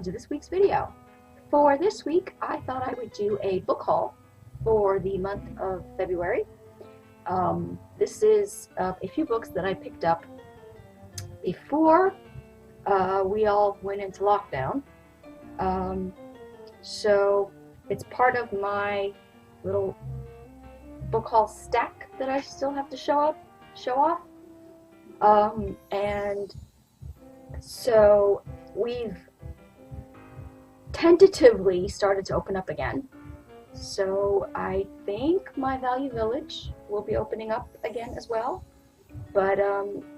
welcome to this week's video. For this week, I thought I would do a book haul for the month of February. This is a few books that I picked up before we all went into lockdown. So it's part of my little book haul stack that I still have to show off. And so we've tentatively started to open up again. So I think my Value Village will be opening up again as well. But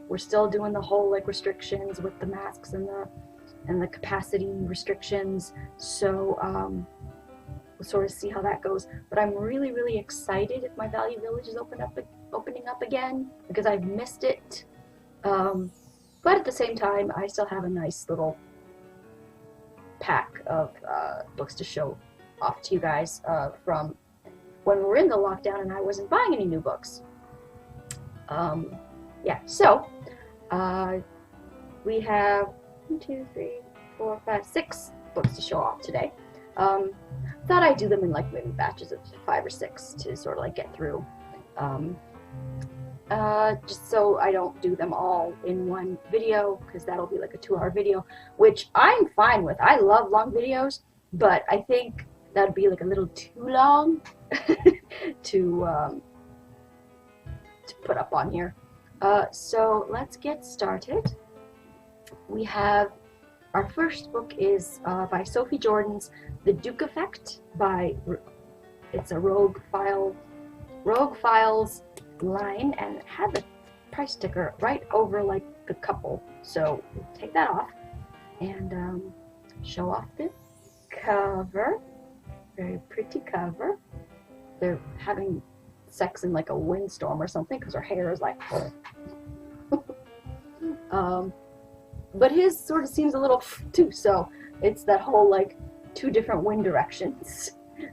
we're still doing the whole restrictions with the masks and the capacity restrictions. So we'll sort of see how that goes. But I'm really excited if my Value Village is opening up again, because I've missed it. But at the same time, I still have a nice little pack of books to show off to you guys from when we were in the lockdown and I wasn't buying any new books. Yeah, so we have 1, 2, 3, 4, 5, 6 books to show off today. Thought I'd do them in maybe batches of 5 or 6 to sort of get through. Just so I don't do them all in one video, because that'll be like a 2-hour video, which I'm fine with. I love long videos, but I think that'd be a little too long to put up on here. So let's get started. We have our first book is by Sophie Jordan's The Duke Effect it's a Rogue Files line, and it had the price sticker right over the couple, so we'll take that off and show off the cover. Very pretty cover. They're having sex in a windstorm or something, because her hair is but his sort of seems a little too, so it's that whole 2 different wind directions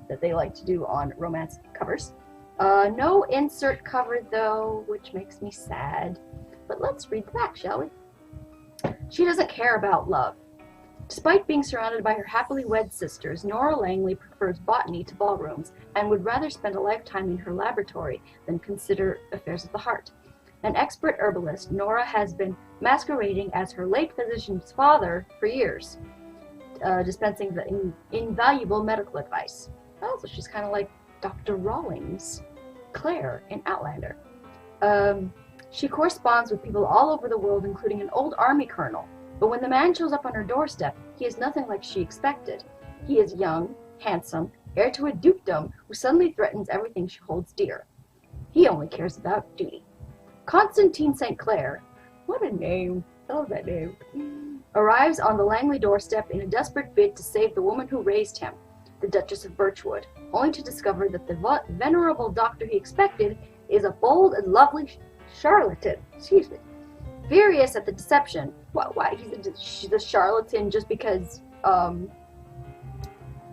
that they like to do on romance covers. No insert cover though, which makes me sad. But let's read the back, shall we? She doesn't care about love. Despite being surrounded by her happily wed sisters, Nora Langley prefers botany to ballrooms and would rather spend a lifetime in her laboratory than consider affairs of the heart. An expert herbalist, Nora has been masquerading as her late physician's father for years, dispensing the invaluable medical advice. Oh, so she's kind of like Dr. Rawlings, Claire in Outlander. She corresponds with people all over the world, including an old army colonel. But when the man shows up on her doorstep, he is nothing like she expected. He is young, handsome, heir to a dukedom, who suddenly threatens everything she holds dear. He only cares about duty. Constantine St. Clair, what a name, I love that name, arrives on the Langley doorstep in a desperate bid to save the woman who raised him, the Duchess of Birchwood, only to discover that the venerable doctor he expected is a bold and lovely charlatan. Excuse me. Furious at the deception. Why? She's a charlatan just because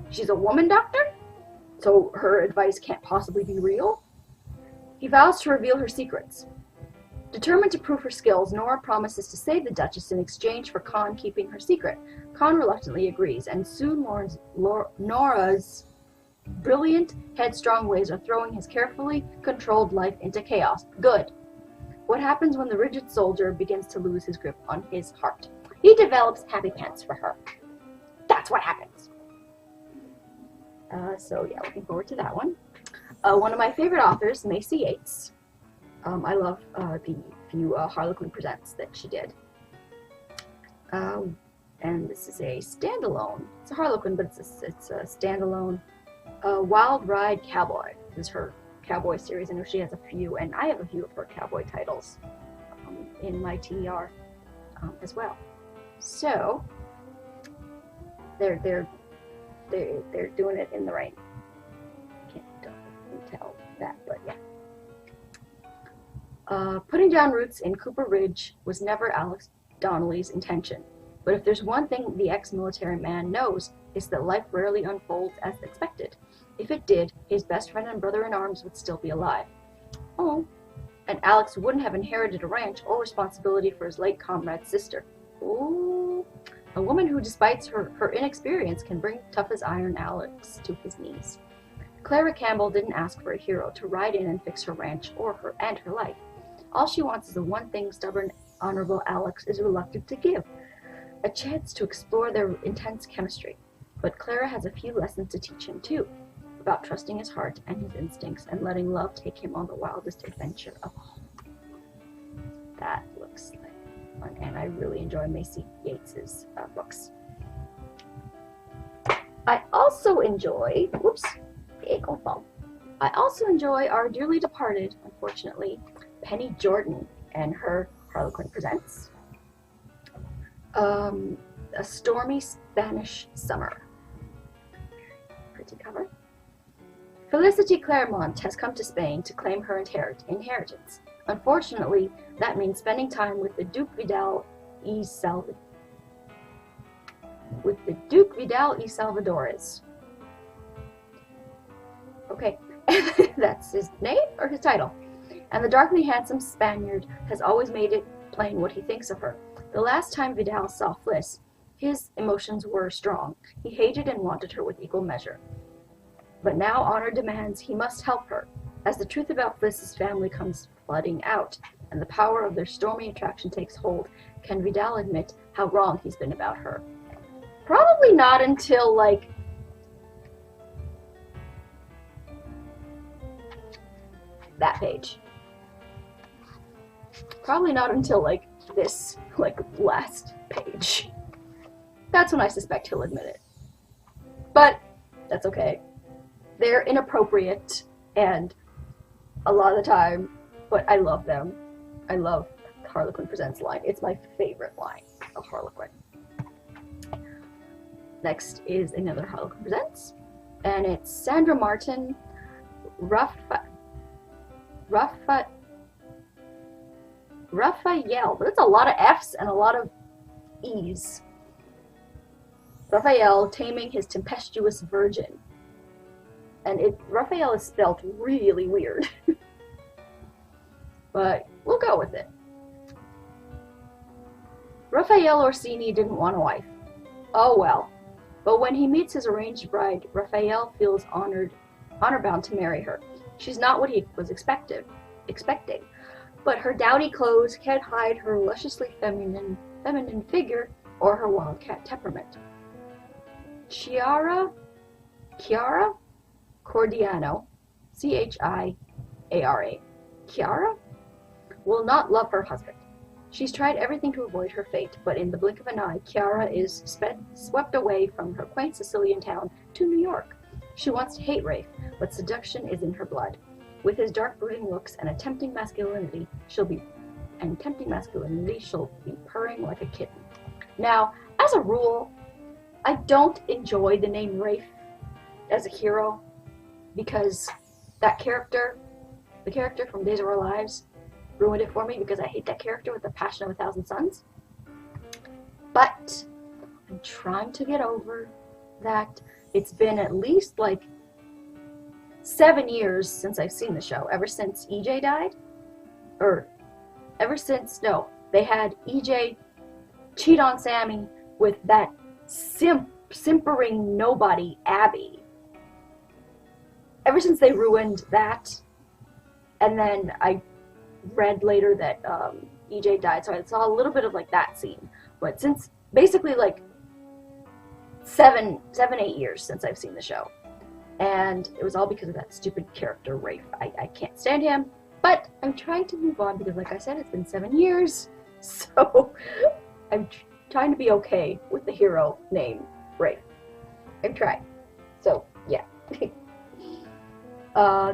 she's a woman doctor? So her advice can't possibly be real? He vows to reveal her secrets. Determined to prove her skills, Nora promises to save the Duchess in exchange for Con keeping her secret. Con reluctantly agrees, and soon learns Nora's brilliant, headstrong ways are throwing his carefully controlled life into chaos. Good. What happens when the rigid soldier begins to lose his grip on his heart? He develops happy pants for her. That's what happens. So yeah, looking forward to that one. One of my favorite authors, Macy Yates. I love the few Harlequin Presents that she did. And this is a standalone. It's a Harlequin, but it's a standalone Wild Ride Cowboy. This is her cowboy series. I know she has a few, and I have a few of her cowboy titles in my TBR as well. So they're doing it in the rain. Don't tell that, but yeah. Putting down roots in Cooper Ridge was never Alex Donnelly's intention. But if there's one thing the ex-military man knows, it's that life rarely unfolds as expected. If it did, his best friend and brother-in-arms would still be alive. Oh, and Alex wouldn't have inherited a ranch or responsibility for his late comrade's sister. Ooh, A woman who, despite her inexperience, can bring tough as iron Alex to his knees. Clara Campbell didn't ask for a hero to ride in and fix her ranch or her life. All she wants is the one thing stubborn, honorable Alex is reluctant to give, a chance to explore their intense chemistry. But Clara has a few lessons to teach him too, about trusting his heart and his instincts and letting love take him on the wildest adventure of all. That looks like fun, and I really enjoy Macy Yates's books. I also enjoy, I also enjoy our dearly departed, unfortunately, Penny Jordan and her Harlequin Presents. A Stormy Spanish Summer. Pretty cover. Felicity Claremont has come to Spain to claim her inheritance. Unfortunately, that means spending time with the Duke Vidal y Salvadores. Okay, that's his name or his title. And the darkly handsome Spaniard has always made it plain what he thinks of her. The last time Vidal saw Fliss, his emotions were strong. He hated and wanted her with equal measure. But now honor demands he must help her, as the truth about Fliss's family comes flooding out, and the power of their stormy attraction takes hold. Can Vidal admit how wrong he's been about her? Probably not until, like, that page. Probably not until, like, this, like, last page. That's when I suspect he'll admit it. But that's okay. They're inappropriate, and a lot of the time, but I love them. I love Harlequin Presents line. It's my favorite line of Harlequin. Next is another Harlequin Presents, and it's Sandra Martin, Raphael, but it's a lot of F's and a lot of E's. Raphael taming his tempestuous virgin. And Raphael is spelled really weird. But we'll go with it. Raphael Orsini didn't want a wife. Oh well. But when he meets his arranged bride, Raphael feels honor-bound to marry her. She's not what he was expecting. But her dowdy clothes can't hide her lusciously feminine figure or her wildcat temperament. Chiara Cordiano, Chiara, Chiara, will not love her husband. She's tried everything to avoid her fate, but in the blink of an eye, Chiara is swept away from her quaint Sicilian town to New York. She wants to hate Rafe, but seduction is in her blood. With his dark, brooding looks and tempting masculinity, she'll be purring like a kitten. Now, as a rule, I don't enjoy the name Rafe as a hero, because that character, the character from Days of Our Lives, ruined it for me because I hate that character with the passion of 1,000 suns. But I'm trying to get over that. It's been at least like 7 years since I've seen the show, ever since EJ died. They had EJ cheat on Sammy with that simpering nobody, Abby. Ever since they ruined that, and then I read later that EJ died, so I saw a little bit of like that scene. But since basically like 8 years since I've seen the show, and it was all because of that stupid character Rafe. I can't stand him, but I'm trying to move on because, like I said, it's been 7 years, so I'm trying to be okay with the hero named Rafe. I'm trying. So yeah.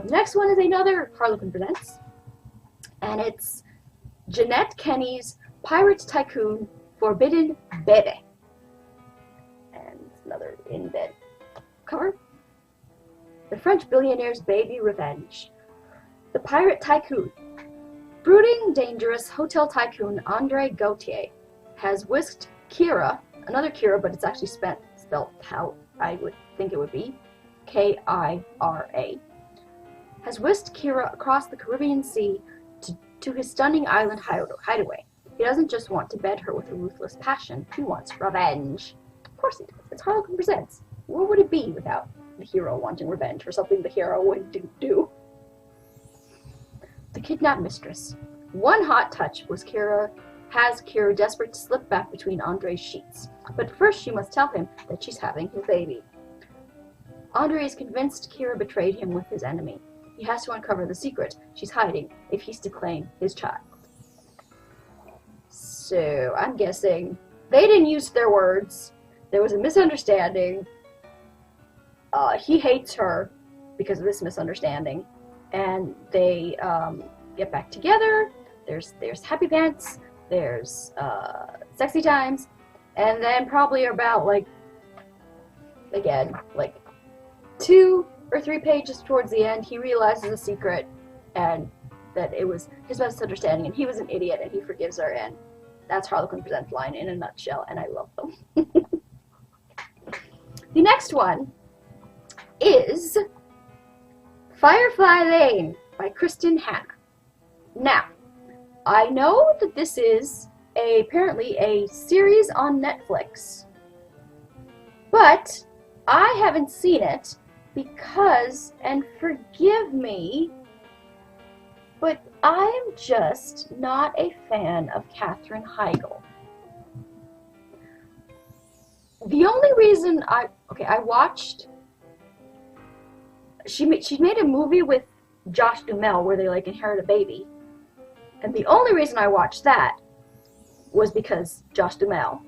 Next one is another Harlequin Presents, and it's Jeanette Kenny's Pirate Tycoon Forbidden Bebe. And another in bed cover. The French billionaire's baby revenge. The Pirate Tycoon. Brooding, dangerous hotel tycoon Andre Gautier has whisked Kira, another Kira, but it's actually spelled how I would think it would be, Kira, has whisked Kira across the Caribbean Sea to his stunning island hideaway. He doesn't just want to bed her with a ruthless passion. He wants revenge. Of course he does. It's Harlequin Presents. What would it be without the hero wanting revenge for something the hero wouldn't do? The Kidnap Mistress. One hot touch has Kira desperate to slip back between Andre's sheets. But first she must tell him that she's having his baby. Andre is convinced Kira betrayed him with his enemy. He has to uncover the secret she's hiding if he's to claim his child. So, I'm guessing they didn't use their words. There was a misunderstanding. He hates her because of this misunderstanding. And they get back together. There's happy pants. There's sexy times. And then probably about, like, again, like 2 or 3 pages towards the end, he realizes the secret and that it was his misunderstanding and he was an idiot and he forgives her, and that's Harlequin Presents line in a nutshell, and I love them. The next one is Firefly and Rain by Kristin Hannah. Now, I know that this is apparently a series on Netflix, but I haven't seen it because, and forgive me, but I am just not a fan of Katherine Heigl. The only reason I watched, she made a movie with Josh Duhamel where they like inherit a baby, and the only reason I watched that was because Josh Duhamel,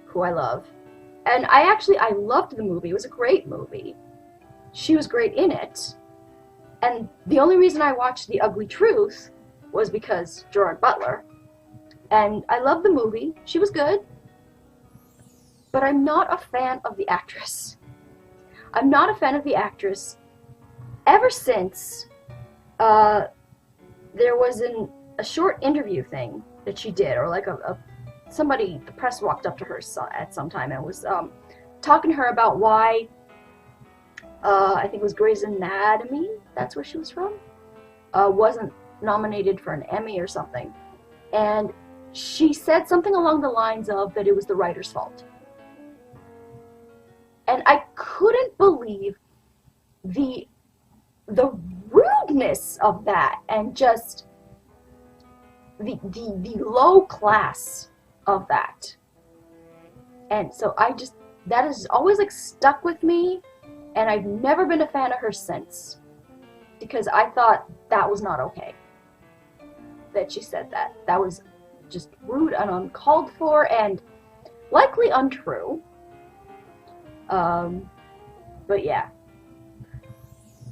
who I love, and I loved the movie. It was a great movie. She was great in it. And the only reason I watched The Ugly Truth was because Gerard Butler. And I love the movie. She was good. But I'm not a fan of the actress. I'm not a fan of the actress ever since there was a short interview thing that she did, or like somebody, the press walked up to her at some time and was talking to her about why I think it was Grey's Anatomy, that's where she was from, wasn't nominated for an Emmy or something. And she said something along the lines of that it was the writer's fault. And I couldn't believe the rudeness of that, and just the low class of that. And so that has always like stuck with me. And I've never been a fan of her since, because I thought that was not okay, that she said that. That was just rude and uncalled for and likely untrue. But yeah.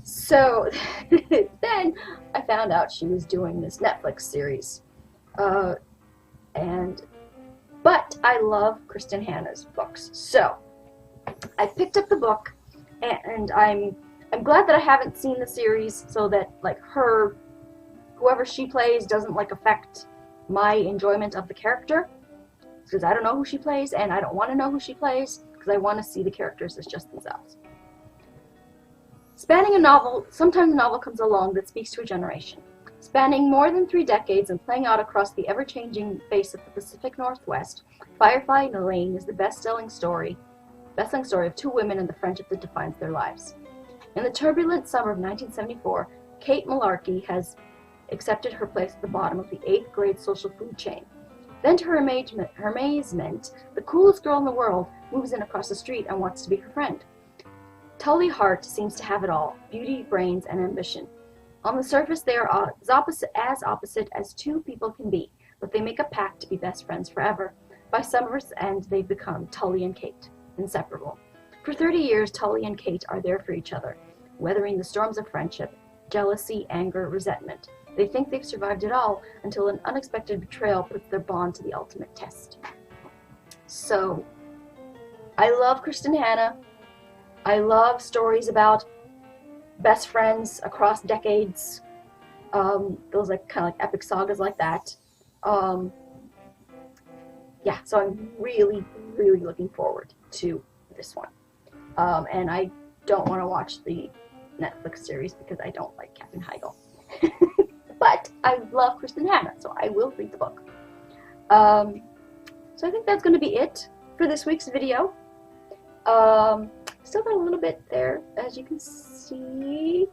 So then I found out she was doing this Netflix series. But I love Kristin Hannah's books. So I picked up the book. And I'm glad that I haven't seen the series, so that like whoever she plays doesn't like affect my enjoyment of the character, because I don't know who she plays and I don't want to know who she plays, because I want to see the characters as just themselves. Spanning a novel, sometimes a novel comes along that speaks to a generation. Spanning more than 3 decades and playing out across the ever-changing face of the Pacific Northwest, Firefly and Rain is the best-selling story of 2 women and the friendship that defines their lives. In the turbulent summer of 1974, Kate Malarkey has accepted her place at the bottom of the 8th grade social food chain. Then to her amazement, the coolest girl in the world moves in across the street and wants to be her friend. Tully Hart seems to have it all: beauty, brains, and ambition. On the surface, they are as opposite as 2 people can be, but they make a pact to be best friends forever. By summer's end, they've become Tully and Kate, inseparable. For 30 years, Tully and Kate are there for each other, weathering the storms of friendship, jealousy, anger, resentment. They think they've survived it all until an unexpected betrayal puts their bond to the ultimate test. So, I love Kristin Hannah. I love stories about best friends across decades. Those like kind of like epic sagas like that. Yeah, so I'm really, really looking forward to this one. And I don't want to watch the Netflix series because I don't like Katherine Heigl. But I love Kristin Hannah, so I will read the book. So I think that's going to be it for this week's video. Still got a little bit there, as you can see,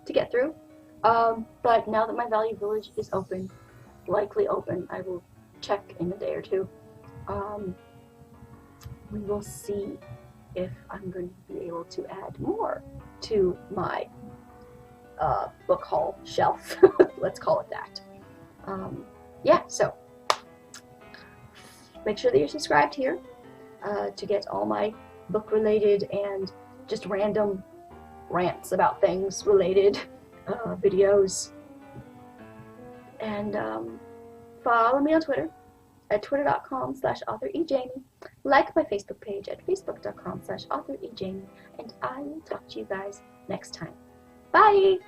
to get through. But now that my Value Village is open, likely open, I will check in a day or two. We will see if I'm going to be able to add more to my book haul shelf. Let's call it that. Yeah, so make sure that you're subscribed here to get all my book-related and just random rants about things related videos. And follow me on Twitter at twitter.com/authorejamie. Like my Facebook page at facebook.com/authorejamie. And I will talk to you guys next time. Bye!